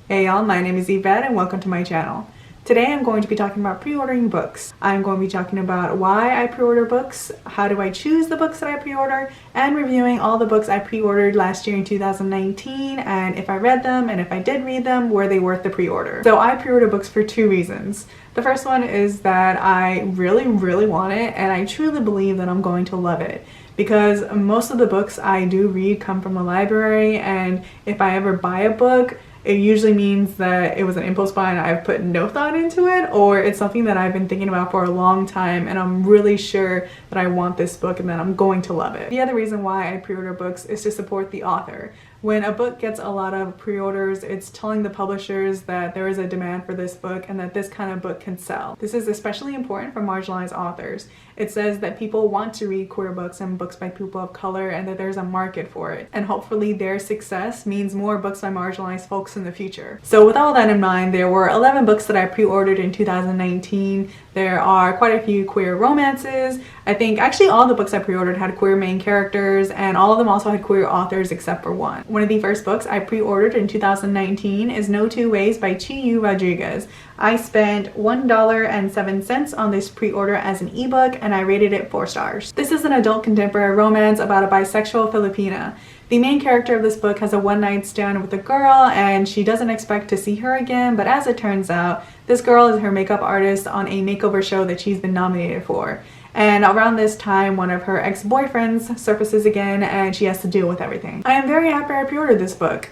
Hey y'all, my name is Yvette and welcome to my channel. Today I'm going to be talking about pre-ordering books. I'm going to be talking about why I pre-order books, how do I choose the books that I pre-order, and reviewing all the books I pre-ordered last year in 2019 and if I read them, and if I did read them, were they worth the pre-order. So I pre-order books for two reasons. The first one is that I really want it and I truly believe that I'm going to love it. Because most of the books I do read come from the library, and if I ever buy a book, it usually means that it was an impulse buy and I've put no thought into it, or it's something that I've been thinking about for a long time and I'm really sure that I want this book and that I'm going to love it. The other reason why I pre-order books is to support the author. When a book gets a lot of pre-orders, it's telling the publishers that there is a demand for this book and that this kind of book can sell. This is especially important for marginalized authors. It says that people want to read queer books and books by people of color and that there's a market for it. And hopefully their success means more books by marginalized folks in the future. So with all that in mind, there were 11 books that I pre-ordered in 2019. There are quite a few queer romances. I think actually all the books I pre-ordered had queer main characters, and all of them also had queer authors except for one. One of the first books I pre-ordered in 2019 is No Two Ways by Chiyu Rodriguez. I spent $1.07 on this pre-order as an ebook and I rated it 4 stars. This is an adult contemporary romance about a bisexual Filipina. The main character of this book has a one-night stand with a girl and she doesn't expect to see her again, but as it turns out, this girl is her makeup artist on a makeover show that she's been nominated for. And around this time, one of her ex-boyfriends surfaces again and she has to deal with everything. I am very happy I pre-ordered this book.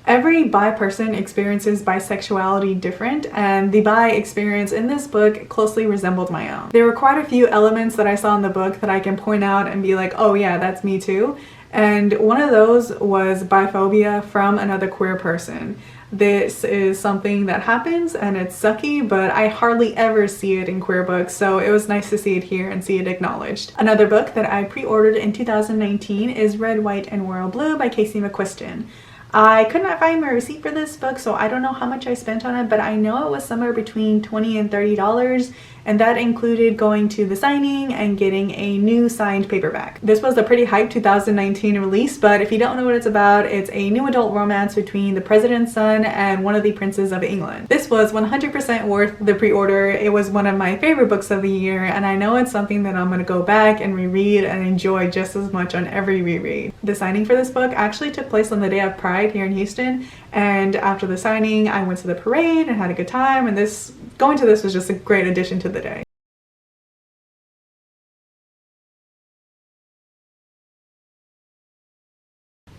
Every bi person experiences bisexuality different, and the bi experience in this book closely resembled my own. There were quite a few elements that I saw in the book that I can point out and be like, oh yeah, that's me too. And one of those was biphobia from another queer person. This is something that happens and it's sucky, but I hardly ever see it in queer books, so it was nice to see it here and see it acknowledged. Another book that I pre-ordered in 2019 is Red, White, and Royal Blue by Casey McQuiston. I could not find my receipt for this book, so I don't know how much I spent on it, but I know it was somewhere between $20 and $30, and that included going to the signing and getting a new signed paperback. This was a pretty hyped 2019 release, but if you don't know what it's about, it's a new adult romance between the president's son and one of the princes of England. This was 100% worth the pre-order. It was one of my favorite books of the year, and I know it's something that I'm going to go back and reread and enjoy just as much on every reread. The signing for this book actually took place on the day of Pride here in Houston, and after the signing I went to the parade and had a good time, and going to this was just a great addition to the day.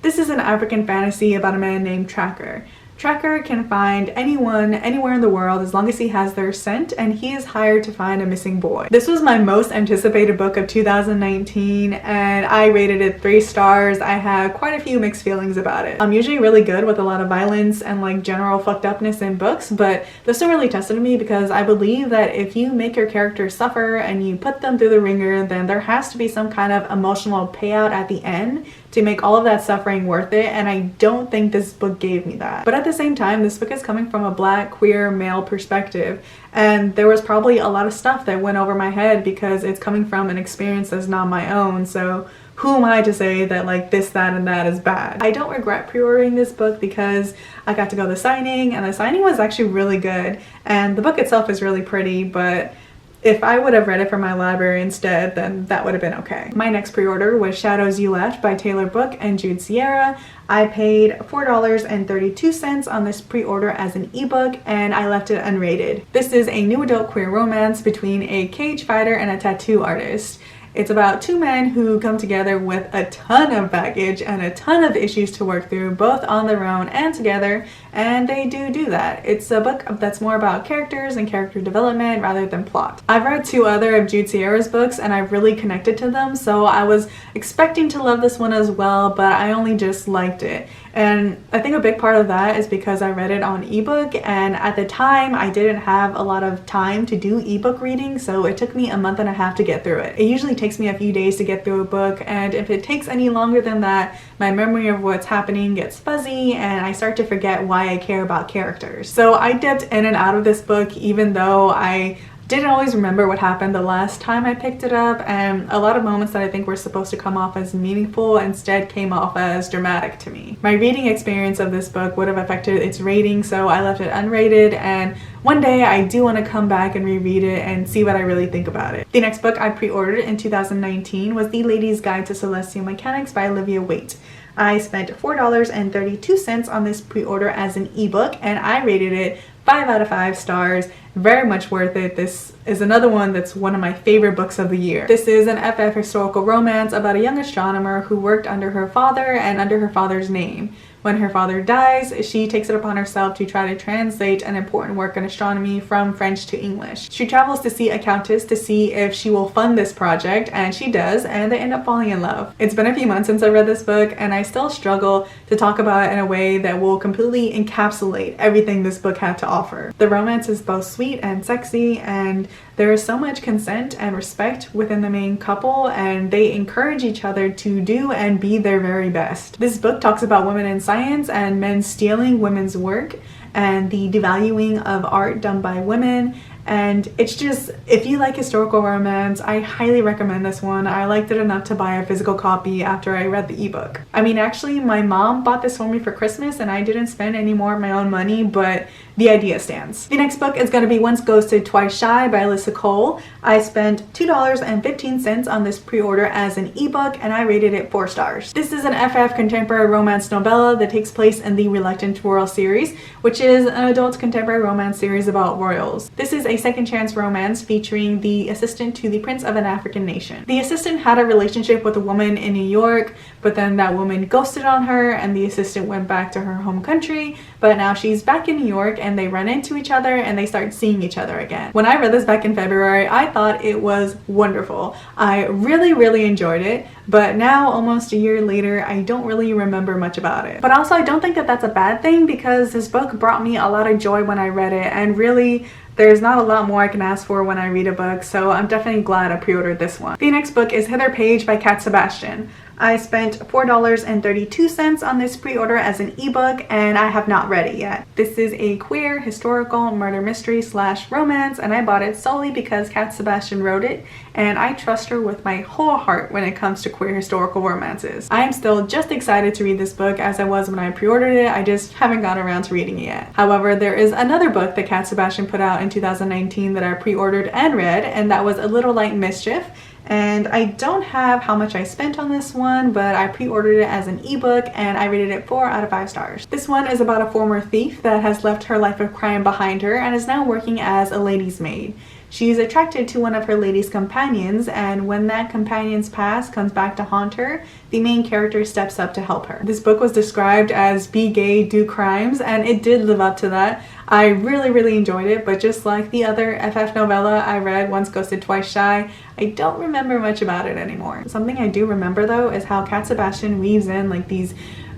This is an African fantasy about a man named Tracker. Tracker can find anyone, anywhere in the world as long as he has their scent, and he is hired to find a missing boy. This was my most anticipated book of 2019 and I rated it 3 stars. I had quite a few mixed feelings about it. I'm usually really good with a lot of violence and like general fucked upness in books, but this one really tested me because I believe that if you make your character suffer and you put them through the ringer, then there has to be some kind of emotional payout at the end to make all of that suffering worth it, and I don't think this book gave me that. But at the same time, this book is coming from a black queer male perspective, and there was probably a lot of stuff that went over my head because it's coming from an experience that's not my own, so who am I to say that like this, that, and that is bad? I don't regret pre-ordering this book because I got to go to the signing, and the signing was actually really good, and the book itself is really pretty, but if I would have read it from my library instead, then that would have been okay. My next pre-order was Shadows You Left by Taylor Book and Jude Sierra. I paid $4.32 on this pre-order as an ebook, and I left it unrated. This is a new adult queer romance between a cage fighter and a tattoo artist. It's about two men who come together with a ton of baggage and a ton of issues to work through, both on their own and together, and they do that. It's a book that's more about characters and character development rather than plot. I've read 2 other of Jude Sierra's books and I've really connected to them, so I was expecting to love this one as well, but I only just liked it. And I think a big part of that is because I read it on ebook, and at the time I didn't have a lot of time to do ebook reading, so it took me a month and a half to get through it. It usually takes me a few days to get through a book, and if it takes any longer than that, my memory of what's happening gets fuzzy and I start to forget why I care about characters. So I dipped in and out of this book even though I didn't always remember what happened the last time I picked it up, and a lot of moments that I think were supposed to come off as meaningful instead came off as dramatic to me. My reading experience of this book would have affected its rating, so I left it unrated, and one day I do want to come back and reread it and see what I really think about it. The next book I pre-ordered in 2019 was The Lady's Guide to Celestial Mechanics by Olivia Waite. I spent $4.32 on this pre-order as an ebook, and I rated it 5 out of 5 stars. Very much worth it. This is another one that's one of my favorite books of the year. This is an FF historical romance about a young astronomer who worked under her father and under her father's name. When her father dies, she takes it upon herself to try to translate an important work in astronomy from French to English. She travels to see a countess to see if she will fund this project, and she does, and they end up falling in love. It's been a few months since I read this book, and I still struggle to talk about it in a way that will completely encapsulate everything this book had to offer. The romance is both sweet and sexy, and there is so much consent and respect within the main couple, and they encourage each other to do and be their very best. This book talks about women in science and men stealing women's work and the devaluing of art done by women. And it's just, if you like historical romance, I highly recommend this one. I liked it enough to buy a physical copy after I read the ebook. I mean, actually, my mom bought this for me for Christmas and I didn't spend any more of my own money, but the idea stands. The next book is going to be Once Ghosted, Twice Shy by Alyssa Cole. I spent $2.15 on this pre-order as an ebook, and I rated it 4 stars. This is an FF contemporary romance novella that takes place in the Reluctant Royal series, which is an adult contemporary romance series about royals. This is a second chance romance featuring the assistant to the prince of an African nation. The assistant had a relationship with a woman in New York, but then that woman ghosted on her and the assistant went back to her home country, but now she's back in New York and they run into each other and they start seeing each other again. When I read this back in February, I thought it was wonderful. I really enjoyed it, but now almost a year later, I don't really remember much about it. But also, I don't think that that's a bad thing, because this book brought me a lot of joy when I read it, and really there's not a lot more I can ask for when I read a book, so I'm definitely glad I pre-ordered this one. The next book is Hither by Cat Sebastian. I spent $4.32 on this pre-order as an ebook, and I have not read it yet. This is a queer historical murder mystery / romance, and I bought it solely because Cat Sebastian wrote it, and I trust her with my whole heart when it comes to queer historical romances. I am still just excited to read this book as I was when I pre-ordered it. I just haven't gotten around to reading it yet. However, there is another book that Cat Sebastian put out in 2019 that I pre-ordered and read, and that was A Little Light Mischief. And I don't have how much I spent on this one, but I pre-ordered it as an ebook and I rated it 4 out of 5 stars. This one is about a former thief that has left her life of crime behind her and is now working as a lady's maid. She's attracted to one of her lady's companions, and when that companion's past comes back to haunt her, the main character steps up to help her. This book was described as be gay, do crimes, and it did live up to that. I really enjoyed it, but just like the other FF novella I read, Once Ghosted, Twice Shy, I don't remember much about it anymore. Something I do remember though is how Cat Sebastian weaves in like these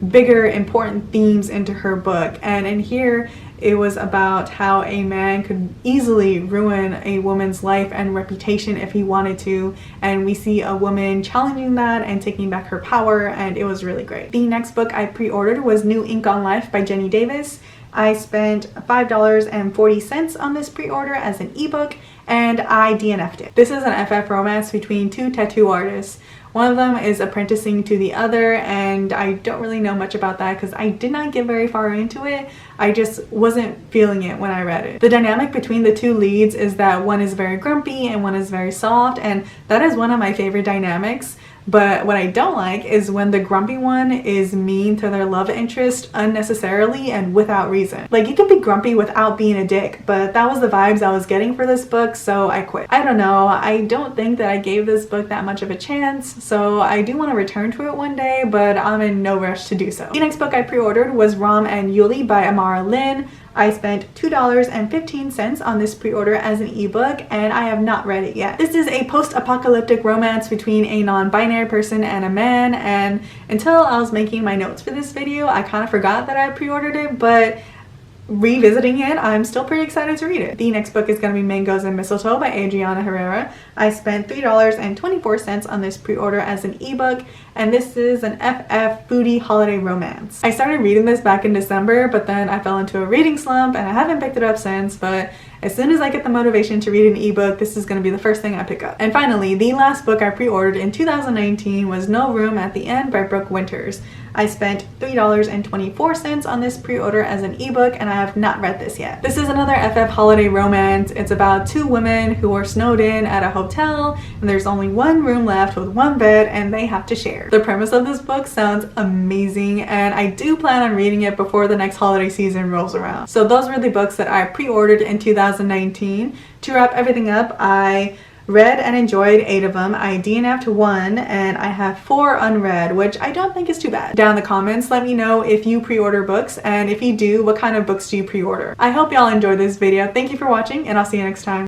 bigger important themes into her book, and in here it was about how a man could easily ruin a woman's life and reputation if he wanted to, and we see a woman challenging that and taking back her power, and it was really great. The next book I pre-ordered was New Ink on Life by Jenny Davis. I spent $5.40 on this pre-order as an ebook, and I DNF'd it. This is an FF romance between 2 tattoo artists. One of them is apprenticing to the other, and I don't really know much about that because I did not get very far into it. I just wasn't feeling it when I read it. The dynamic between the two leads is that one is very grumpy and one is very soft, and that is one of my favorite dynamics. But what I don't like is when the grumpy one is mean to their love interest unnecessarily and without reason. Like, you can be grumpy without being a dick, but that was the vibes I was getting for this book, so I quit. I don't know, I don't think that I gave this book that much of a chance, so I do want to return to it one day, but I'm in no rush to do so. The next book I pre-ordered was Rom and Yuli by Amara Lynn. I spent $2.15 on this pre-order as an ebook, and I have not read it yet. This is a post-apocalyptic romance between a non-binary person and a man, and until I was making my notes for this video, I kind of forgot that I pre-ordered it, but revisiting it, I'm still pretty excited to read it. The next book is going to be Mangoes and Mistletoe by Adriana Herrera. I spent $3.24 on this pre-order as an ebook, and this is an FF foodie holiday romance. I started reading this back in December, but then I fell into a reading slump and I haven't picked it up since, but as soon as I get the motivation to read an ebook, this is going to be the first thing I pick up. And finally, the last book I pre-ordered in 2019 was No Room at the End by Brooke. I spent $3.24 on this pre-order as an ebook, and I have not read this yet. This is another FF holiday romance. It's about two women who are snowed in at a hotel, and there's only one room left with one bed, and they have to share. The premise of this book sounds amazing, and I do plan on reading it before the next holiday season rolls around. So those were the books that I pre-ordered in 2019. To wrap everything up, I read and enjoyed 8 of them. I DNF'd 1 and I have 4 unread, which I don't think is too bad. Down in the comments, let me know if you pre-order books, and if you do, what kind of books do you pre-order? I hope y'all enjoyed this video. Thank you for watching, and I'll see you next time.